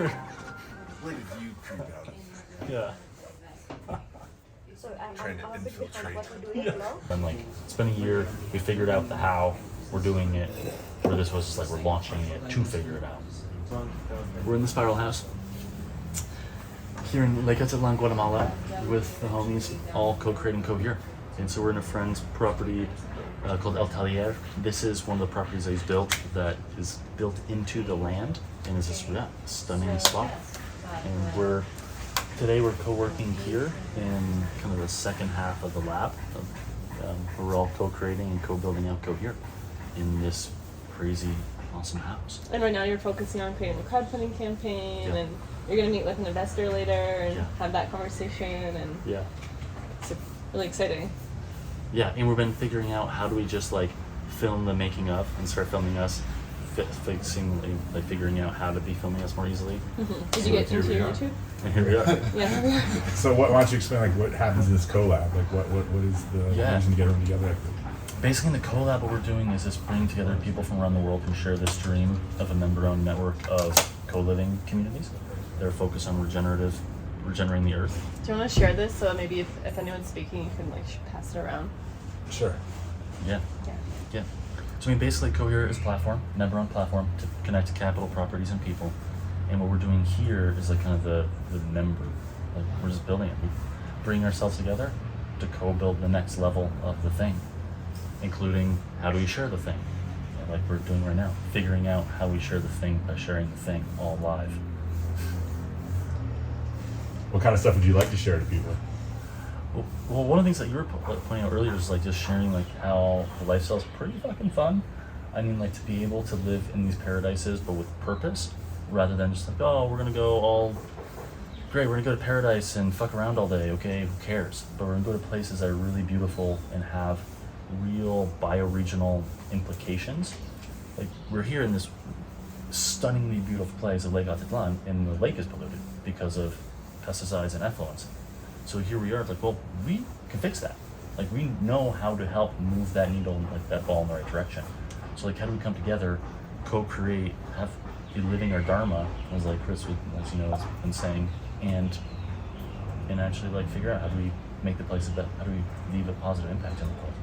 Where did you creep out? Yeah. So Trying to infiltrate. what we're doing now. And like, it's been a year. We figured out the how. We're doing it. Where this was just like we're launching it to figure it out. We're in the Spiralhouse here in Lake Atitlan, Guatemala, with the homies, all co-creating Cohere. And so we're in a friend's property called El Taller. This is one of the properties that he's built that is built into the land and is this stunning spot. And today we're co-working here in kind of the second half of the lab. Where we're all co-creating and co-building out Cohere in this crazy, awesome house. And right now you're focusing on creating a crowdfunding campaign, Yeah. and you're going to meet with an investor later and Yeah. have that conversation, and Yeah. it's really exciting. Yeah, and we've been figuring out how do we just like film the making of and start filming us, figuring out how to be filming us more easily. Mm-hmm. Did you get into your YouTube? And here we are. Yeah. So why don't you explain like what happens in this CoLab? Like what is the reason to get everyone together? Basically in the CoLab, what we're doing is just bringing together people from around the world who share this dream of a member-owned network of co-living communities. They're focused on regenerating the earth. Do you want to share this so maybe if anyone's speaking, you can like pass it around? Sure. Yeah. So I mean, basically Cohere is a platform, member-owned platform to connect to capital, properties, and people. And what we're doing here is like kind of the member, like we're just building it. We bring ourselves together to co-build the next level of the thing, including how do we share the thing, like we're doing right now, figuring out how we share the thing by sharing the thing all live. What kind of stuff would you like to share to people? Well, one of the things that you were pointing out earlier is like just sharing like how the lifestyle's pretty fucking fun. I mean, like to be able to live in these paradises, but with purpose, rather than just like, oh, we're gonna go to paradise and fuck around all day. Okay, who cares? But we're gonna go to places that are really beautiful and have real bioregional implications. Like we're here in this stunningly beautiful place of Lake Atitlan, and the lake is polluted because of pesticides and effluents. So here we are, like, well, we can fix that. Like, we know how to help move that needle, like that ball in the right direction. So, like, how do we come together, co-create, be living our dharma, as like Chris, as you know, has been saying, and actually like figure out how do we make the place how do we leave a positive impact in the world.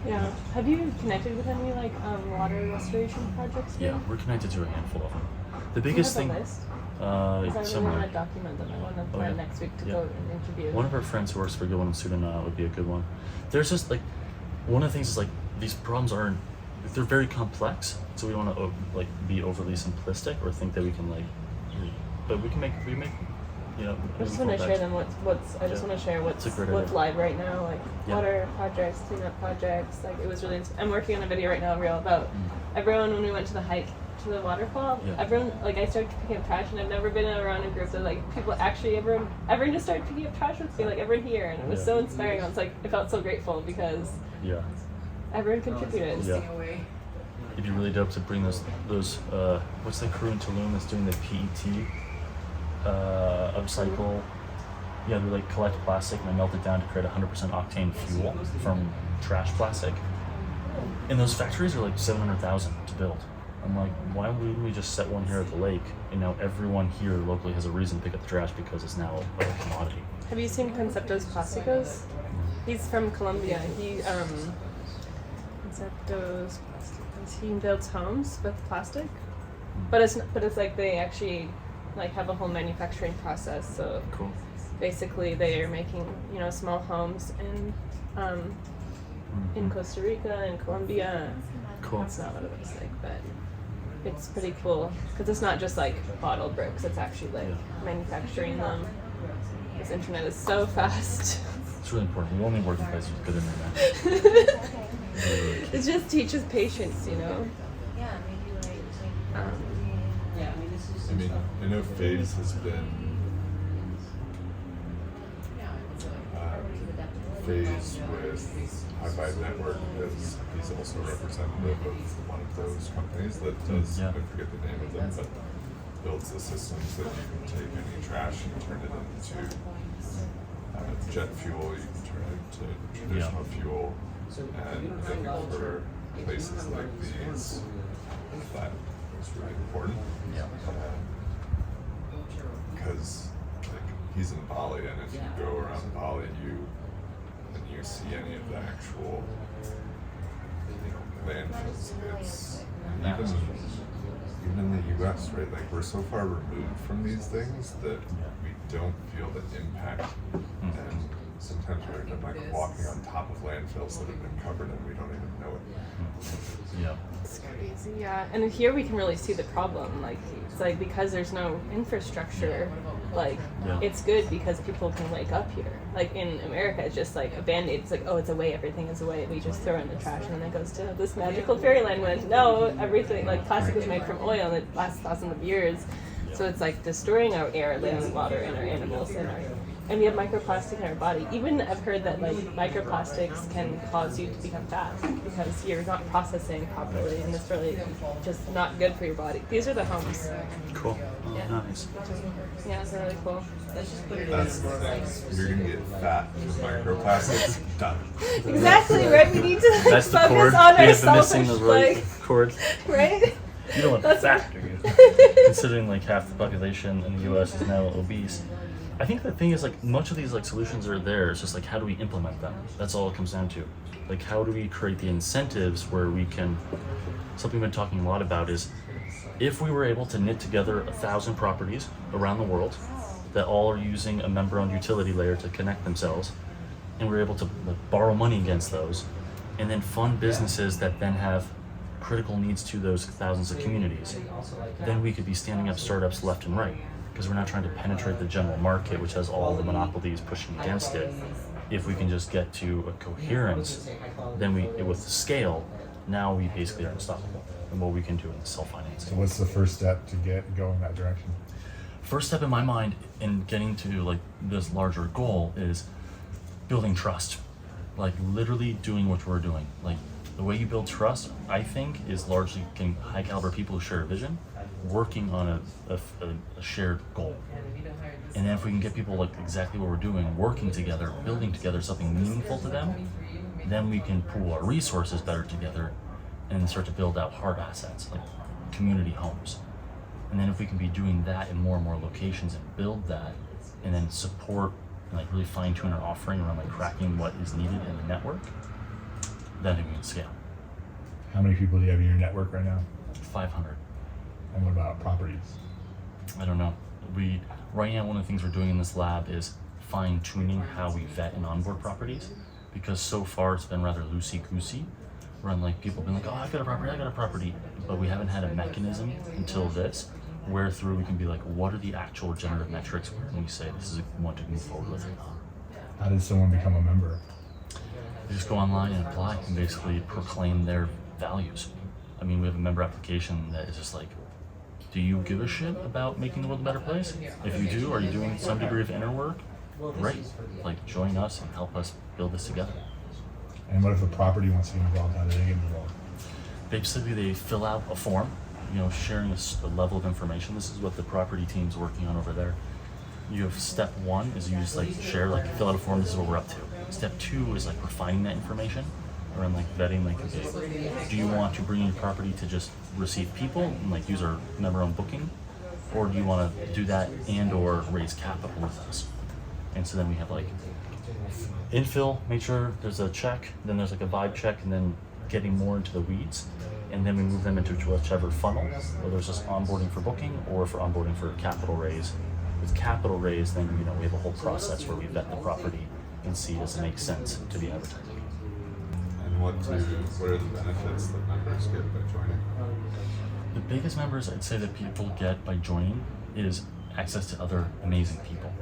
Yeah. Have you connected with any like water restoration projects here? Yeah, we're connected to a handful of them. The Do you biggest have thing. a list? I really Somewhere. want to document them. I want to plan next week to go and interview. One of our friends who works for Good One Student would be a good one. There's just like, one of the things is like, these problems they're very complex, so we don't want to like be overly simplistic or think that we can like, but we make, you know. I just want to share them. I just want to share what's live right now, like water projects, cleanup projects. Like it was really. I'm working on a video right now, real about everyone when we went to the hike to the waterfall. Yeah. Everyone, like I started picking up trash, and I've never been around a group that like people actually everyone just started picking up trash with me, like everyone here, and it was so inspiring. I was like, I felt so grateful because everyone contributed. Yeah. It'd be really dope to bring those what's the crew in Tulum that's doing the PET upcycle. Yeah, they like collect plastic and they melt it down to create 100% octane fuel from trash plastic. And those factories are like $700,000 to build. I'm like, why wouldn't we just set one here at the lake? And now everyone here locally has a reason to pick up the trash because it's now a commodity. Have you seen Conceptos Plásticos? He's from Colombia. Conceptos Plásticos. He builds homes with plastic, but it's like they actually like have a whole manufacturing process. So cool. Basically, they are making small homes in Costa Rica and Colombia. Cool. That's not what it looks like, but it's pretty cool because it's not just like bottle bricks. It's actually like manufacturing them. This internet is so fast. It's really important. We only work in places with good internet. It just teaches patience, I mean, I know Phase has been Phase with High Vibe Network, as he's also representative of one of those companies that does, I forget the name of them, but builds the systems that you can take any trash and turn it into jet fuel, you can turn it into traditional fuel, and I think for places like these, that is really important. because like he's in Bali, and if you go around Bali, and you see any of the actual, landfills, it's even in the U.S., right? Like we're so far removed from these things that we don't feel the impact, and sometimes we end up like walking on top of landfills that have been covered and we don't even know it. Yeah. It's crazy, yeah. And here we can really see the problem. Like, it's like because there's no infrastructure, like, it's good because people can wake up here. Like, in America, it's just like a Band-Aid. It's like, oh, it's away, everything is away. We just throw it in the trash and then it goes to this magical fairyland when, no, everything, like, plastic was made from oil and it lasts thousands of years. So it's like destroying our air, land, water, and our animals, and we have microplastic in our body. Even I've heard that like microplastics can cause you to become fat because you're not processing properly, and it's really just not good for your body. These are the homes. Cool. Oh, nice. Yeah, it's really cool. That's the thing. You're gonna get fat with microplastics. Done. Exactly, right? We need to That's the focus cord. on We our have been missing selfish, the right like, cord. right? You don't want That's fat, do you? Considering like half the population in the U.S. is now obese. I think the thing is like much of these like solutions are there. It's just like how do we implement them? That's all it comes down to. Like how do we create the incentives where we can? Something we've been talking a lot about is if we were able to knit together 1,000 properties around the world that all are using a member-owned utility layer to connect themselves, and we're able to like, borrow money against those, and then fund businesses that then have critical needs to those thousands of communities, then we could be standing up startups left and right. Because we're not trying to penetrate the general market, which has all the monopolies pushing against it. If we can just get to a coherence, then with the scale, now we basically are unstoppable. And what we can do in self-financing. So what's the first step to get going that direction? First step in my mind in getting to like this larger goal is building trust. Like literally doing what we're doing. Like the way you build trust, I think, is largely getting high caliber people who share a vision, working on a shared goal. And then if we can get people like exactly what we're doing, working together, building together something meaningful to them, then we can pool our resources better together and start to build out hard assets like community homes. And then if we can be doing that in more and more locations and build that and then support and like really fine tune our offering around like cracking what is needed in the network, then we can scale. How many people do you have in your network right now? 500. And what about properties? I don't know. Right now, one of the things we're doing in this lab is fine tuning how we vet and onboard properties, because so far it's been rather loosey-goosey. Around like people being like, oh, I got a property, but we haven't had a mechanism until this, where through we can be like, what are the actual generative metrics when we say this is one to move forward with? How does someone become a member? You just go online and apply and basically proclaim their values. I mean, we have a member application that is just like, do you give a shit about making the world a better place? If you do, are you doing some degree of inner work? Great. Like, join us and help us build this together. And what if a property wants to get involved? How do they get involved? Basically, they fill out a form, sharing a level of information. This is what the property team's working on over there. You have step one is you just like share, like fill out a form, this is what we're up to. Step two is like refining that information around like vetting, like, okay, do you want to bring in your property to just receive people and like use our member-owned booking? Or do you want to do that and or raise capital with us? And so then we have like infill, make sure there's a check, then there's like a vibe check, and then getting more into the weeds. And then we move them into whichever funnel, whether it's just onboarding for booking or for onboarding for capital raise. With capital raise, then we have a whole process where we vet the property and see does it make sense to be advertising. And what are the benefits that members get by joining? The biggest members I'd say that people get by joining is access to other amazing people.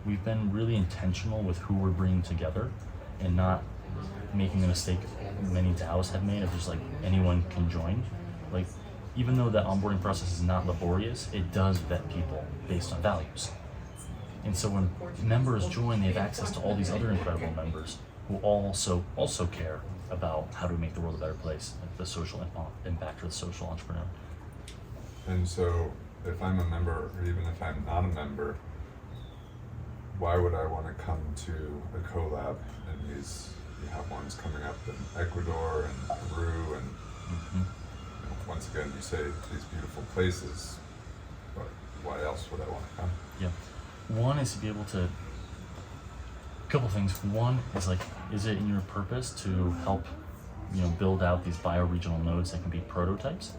We've been really intentional with who we're bringing together and not making the mistake many DAOs have made of just like anyone can join. Like, even though the onboarding process is not laborious, it does vet people based on values. And so when members join, they have access to all these other incredible members who also care about how to make the world a better place, like the social impact or the social entrepreneur. And so if I'm a member, or even if I'm not a member, why would I want to come to a CoLab? And you have ones coming up in Ecuador and Peru, and once again, you say these beautiful places, but why else would I want to come? Yeah. One is to be able to, a couple things. One is like, is it in your purpose to help, build out these bioregional nodes that can be prototypes?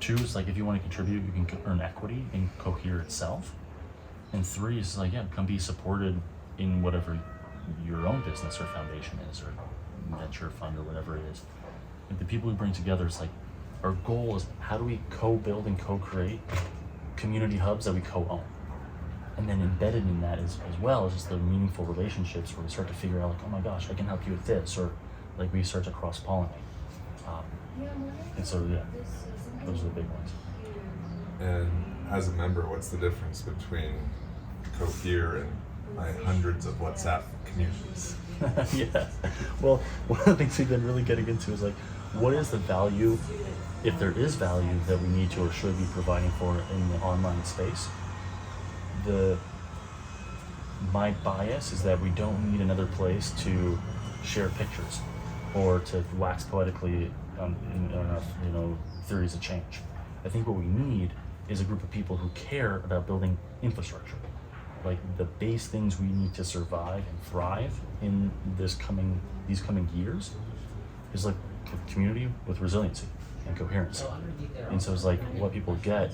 Two is like, if you want to contribute, you can earn equity in Cohere itself. And three is like, come be supported in whatever your own business or foundation is, or venture fund or whatever it is. Like the people we bring together is like, our goal is how do we co-build and co-create community hubs that we co-own? And then embedded in that as well is just the meaningful relationships where we start to figure out like, oh my gosh, I can help you with this, or like we start to cross-pollinate. And so those are the big ones. And as a member, what's the difference between Cohere and my hundreds of WhatsApp communities? Yeah. Well, one of the things we've been really getting into is like, what is the value, if there is value that we need to or should be providing for in the online space? My bias is that we don't need another place to share pictures or to wax poetically on theories of change. I think what we need is a group of people who care about building infrastructure, like the base things we need to survive and thrive in these coming years is like a community with resiliency and coherence. And so it's like what people get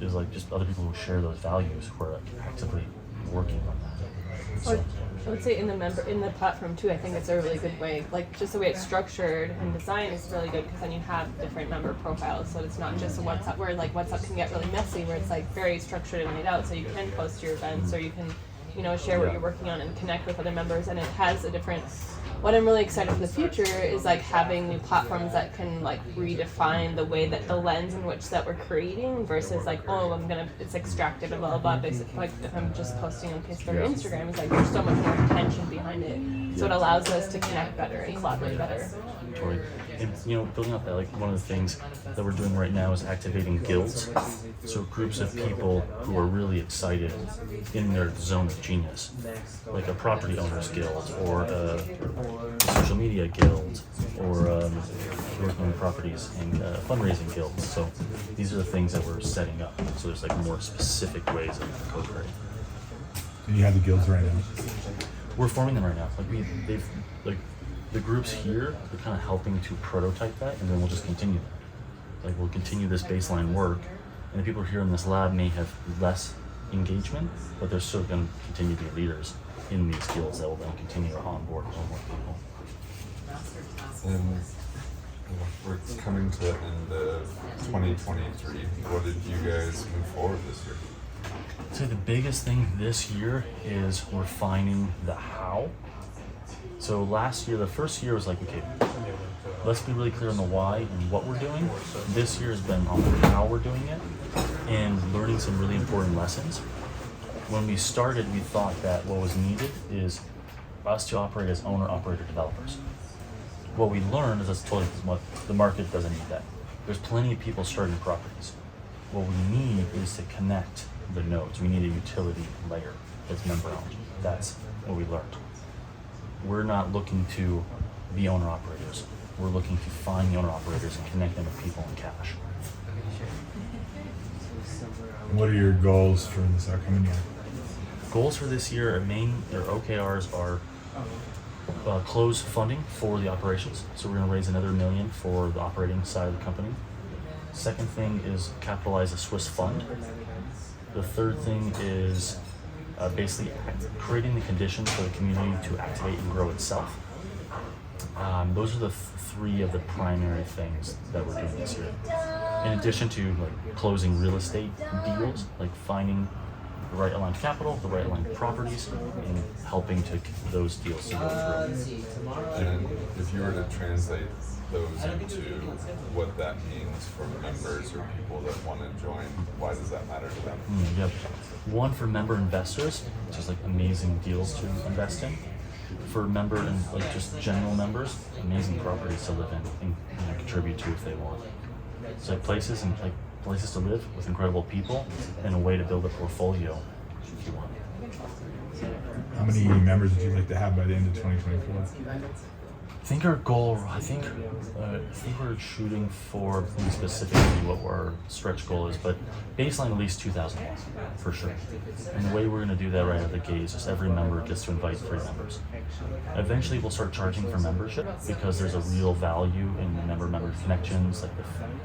is like just other people who share those values who are like actively working on that. So, I would say in the platform too, I think it's a really good way, like just the way it's structured and designed is really good because then you have different member profiles, so it's not just a WhatsApp where like WhatsApp can get really messy where it's like very structured and laid out, so you can post your events or you can share what you're working on and connect with other members, and it has a different. What I'm really excited for the future is like having new platforms that can like redefine the way that the lens in which that we're creating versus like, it's extractive and blah blah blah. Basically, like if I'm just posting on Facebook or Instagram, it's like there's so much more intention behind it. So it allows us to connect better and collaborate better. Totally. And building up that, like one of the things that we're doing right now is activating guilds. So groups of people who are really excited in their zone of genius, like a property owners guild or a social media guild or working on properties and fundraising guilds. So these are the things that we're setting up. So there's like more specific ways of co-creating. And you have the guilds right now. We're forming them right now. Like the groups here are kind of helping to prototype that, and then we'll just continue that. Like we'll continue this baseline work, and the people here in this lab may have less engagement, but they're still going to continue to be leaders in these guilds that will then continue to onboard more people. And we're coming to the end of 2023. What did you guys move forward this year? I'd say the biggest thing this year is refining the how. So last year, the first year was like, okay, let's be really clear on the why and what we're doing. This year has been on how we're doing it and learning some really important lessons. When we started, we thought that what was needed is us to operate as owner-operator developers. What we learned is that's totally what the market doesn't need that. There's plenty of people starting properties. What we need is to connect the nodes. We need a utility layer that's member-owned. That's what we learned. We're not looking to be owner-operators. We're looking to find the owner-operators and connect them with people and cash. What are your goals for this upcoming year? Goals for this year, our OKRs are close funding for the operations. So we're going to raise another $1 million for the operating side of the company. Second thing is capitalize a Swiss fund. The third thing is basically creating the conditions for the community to activate and grow itself. Those are the three of the primary things that we're doing this year. In addition to like closing real estate deals, like finding the right aligned capital, the right aligned properties, and helping to those deals to go through. And if you were to translate those into what that means for members or people that want to join, why does that matter to them? Yep. One for member investors, which is like amazing deals to invest in. For member and like just general members, amazing properties to live in and contribute to if they want. So places to live with incredible people and a way to build a portfolio if you want. How many members would you like to have by the end of 2024? think our goal, I think we're shooting for specifically what our stretch goal is, but baseline at least 2,000 for sure. And the way we're going to do that right out of the gate is just every member gets to invite 3 members. Eventually we'll start charging for membership because there's a real value in the member connections, like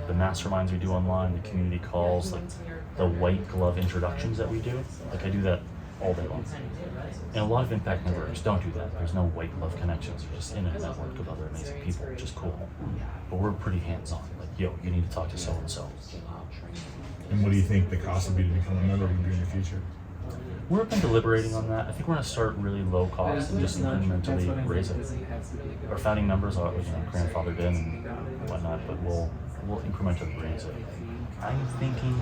the masterminds we do online, the community calls, like the white glove introductions that we do. Like I do that all day long. And a lot of impact networks don't do that. There's no white glove connections. You're just in a network of other amazing people, which is cool. But we're pretty hands-on. Like, yo, you need to talk to so-and-so. And what do you think the cost would be to become a member would be in the future? We've been deliberating on that. I think we're going to start really low cost and just incrementally raise it. Our founding members are, grandfathered in and whatnot, but we'll incrementally raise it. I'm thinking,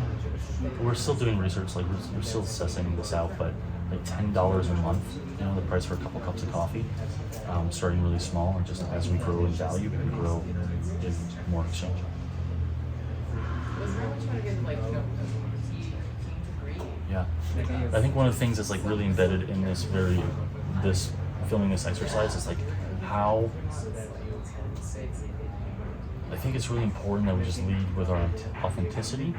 we're still doing research, like we're still assessing this out, but like $10 a month, the price for a couple cups of coffee, starting really small, and just as we grow in value, we grow in more exchange. Yeah, I think one of the things that's like really embedded in this filming this exercise is like how I think it's really important that we just lead with our authenticity,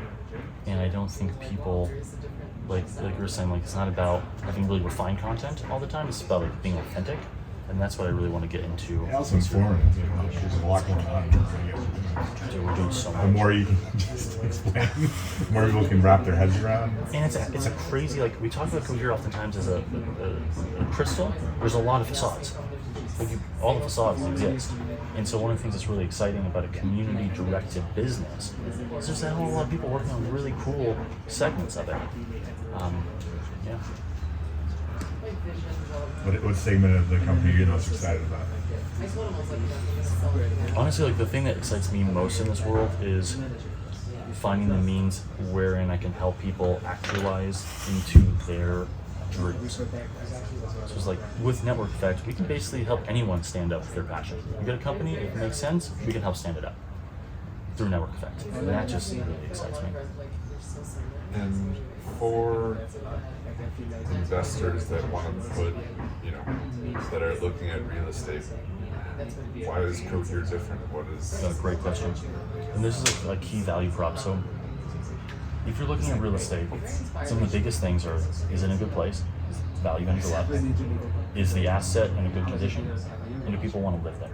and I don't think people like you were saying, like it's not about having really refined content all the time. It's about like being authentic, and that's what I really want to get into. And also informative. There's a lot going on. Dude, we're doing so much. The more you can just explain, the more people can wrap their heads around. And it's a crazy, like we talk about Cohere oftentimes as a crystal. There's a lot of facades. Like all the facades exist. And so one of the things that's really exciting about a community-directed business is there's a whole lot of people working on really cool segments of it. Yeah. What segment of the company are you most excited about? Honestly, like the thing that excites me most in this world is finding the means wherein I can help people actualize into their dreams. So it's like with Network Effect, we can basically help anyone stand up for their passion. We get a company, if it makes sense, we can help stand it up through Network Effect. And that just really excites me. And for investors that want to put, that are looking at real estate, why is Cohere different? What is... Great question. And this is a key value prop. So if you're looking at real estate, some of the biggest things are, is it in a good place? Is value going to go up? Is the asset in a good condition? And do people want to live there?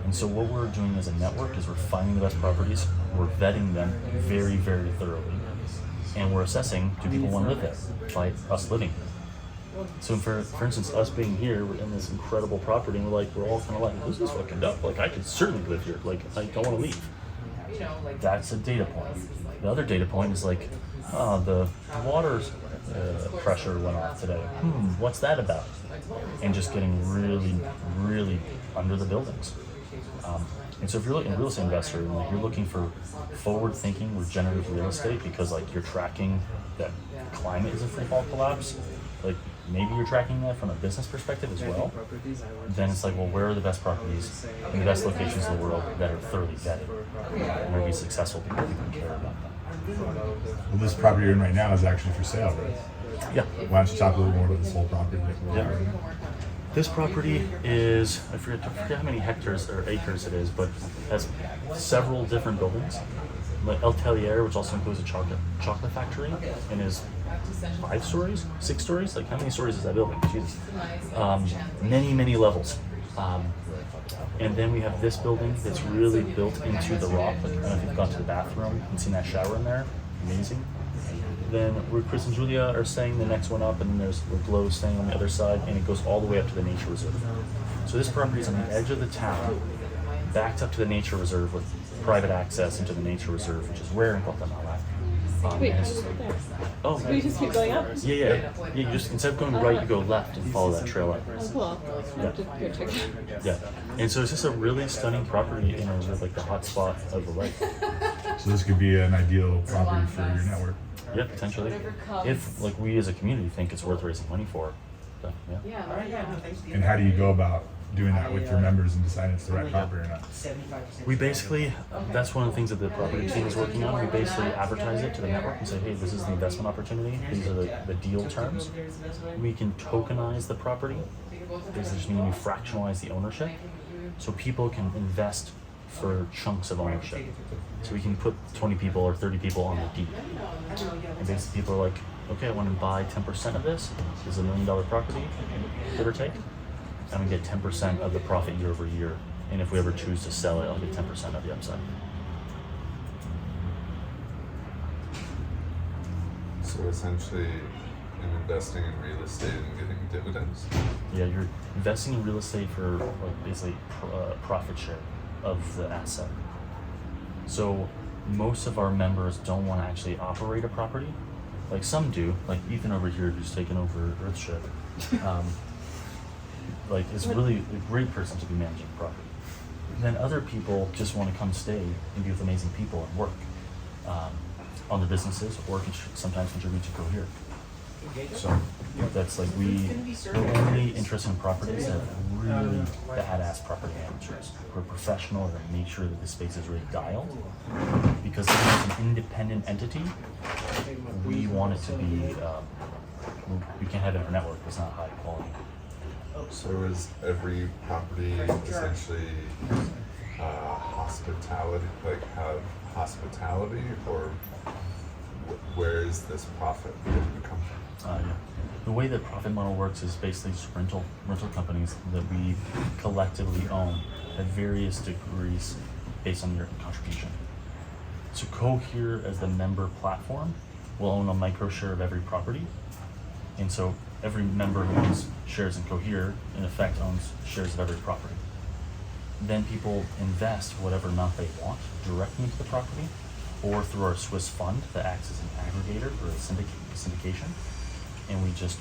And so what we're doing as a network is we're finding the best properties, we're vetting them very, very thoroughly, and we're assessing, do people want to live there by us living? So for instance, us being here, we're in this incredible property, and we're all kind of like, this is fucking dope. Like I could certainly live here. Like I don't want to leave. That's a data point. The other data point is like, the water pressure went off today. What's that about? And just getting really, really under the buildings. And so if you're a real estate investor and like you're looking for forward-thinking, regenerative real estate because like you're tracking that climate is a free fall collapse, like maybe you're tracking that from a business perspective as well, then it's like, well, where are the best properties in the best locations in the world that are thoroughly vetted and going to be successful because people care about them? Well, this property you're in right now is actually for sale, right? Yeah. Why don't you talk a little more about this whole property? Yeah. This property is, I forget how many hectares or acres it is, but has several different buildings. Like El Tellier, which also includes a chocolate factory, and is 5 stories, 6 stories. Like how many stories is that building? Jesus. Many, many levels. And then we have this building that's really built into the rock. Like I don't know if you've gone to the bathroom and seen that shower in there. Amazing. Then where Chris and Julia are staying, the next one up, and then there's where Glow is staying on the other side, and it goes all the way up to the nature reserve. So this property is on the edge of the town, backed up to the nature reserve with private access into the nature reserve, which is rare in Guatemala. Wait, and it's- there. oh, We just keep going up? yeah. You just, instead of going right, you go left and follow that trail up. Oh, cool. I have to go check it out. Yeah. And so it's just a really stunning property in like the hot spot of the lake. So this could be an ideal property for your network. Yeah, potentially. If like we as a community think it's worth raising money for. But, yeah. And how do you go about doing that with your members and deciding it's the right property or not? We basically, that's one of the things that the property team is working on. We basically advertise it to the network and say, hey, this is the investment opportunity. These are the deal terms. We can tokenize the property. This just means we fractionalize the ownership. So people can invest for chunks of ownership. So we can put 20 people or 30 people on the deed. And basically people are like, okay, I want to buy 10% of this. This is $1 million property, give or take. And we get 10% of the profit year over year. And if we ever choose to sell it, I'll get 10% of the upside. So essentially, in investing in real estate and getting dividends. Yeah, you're investing in real estate for like basically profit share of the asset. So most of our members don't want to actually operate a property. Like some do, like Ethan over here who's taken over Earthship. Like is really a great person to be managing property. And then other people just want to come stay and be with amazing people and work on their businesses or sometimes contribute to Cohere. So that's like we're only interested in properties that have really badass property managers. We're professional and make sure that the space is really dialed. Because as an independent entity, we want it to be, we can't have it in our network, it's not high quality. So is every property essentially hospitality, like have hospitality, or where is this profit going to come from? Yeah. The way that profit model works is basically just rental companies that we collectively own at various degrees based on your contribution. So Cohere as the member platform will own a micro share of every property. And so every member who owns shares in Cohere in effect owns shares of every property. Then people invest whatever amount they want directly into the property or through our Swiss fund that acts as an aggregator for a syndication. And we just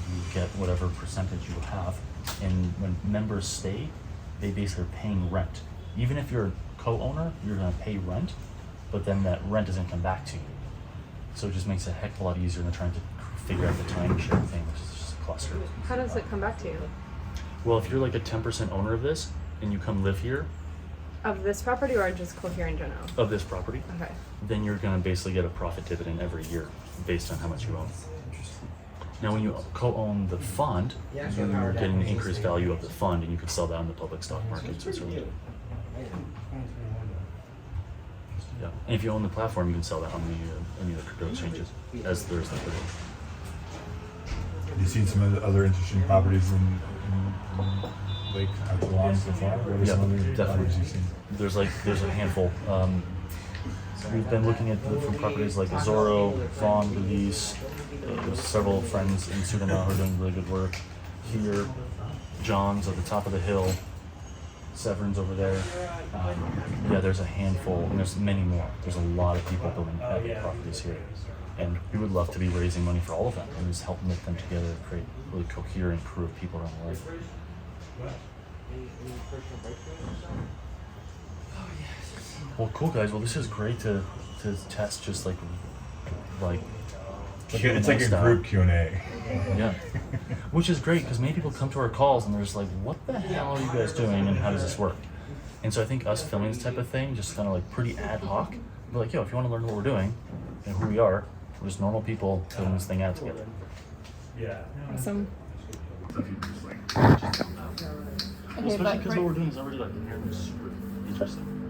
you get whatever percentage you have. And when members stay, they basically are paying rent. Even if you're a co-owner, you're gonna pay rent, but then that rent doesn't come back to you. So it just makes it a heck of a lot easier than trying to figure out the timeshare thing, which is just a cluster. How does it come back to you? Well, if you're like a 10% owner of this and you come live here, Of this property or just Cohere in general? of this property, Okay. then you're gonna basically get a profit dividend every year based on how much you own. Now, when you co-own the fund, you're getting the increased value of the fund, and you can sell that on the public stock market. So it's really good. Yeah, and if you own the platform, you can sell that on the any of the crypto exchanges as there's liquidity. Have you seen some of the other interesting properties in Lake Atitlan so far? What are some other definitely. properties you've seen? There's a handful. We've been looking at different properties like Azoro, Fawn, Belize. There's several friends in Sudanese who are doing really good work. Here, John's at the top of the hill. Severn's over there. Yeah, there's a handful, and there's many more. There's a lot of people building epic properties here. And we would love to be raising money for all of them and just help knit them together to create a really coherent crew of people around the world. Well, cool guys. Well, this is great to test just like It's like a group Q&A. yeah, which is great because many people come to our calls and they're just like, "What the hell are you guys doing and how does this work?" And so I think us filming this type of thing, just kind of like pretty ad hoc, we're like, "Yo, if you want to learn what we're doing and who we are, we're just normal people filling this thing out together." Awesome. Especially because what we're doing is already like inherently super interesting.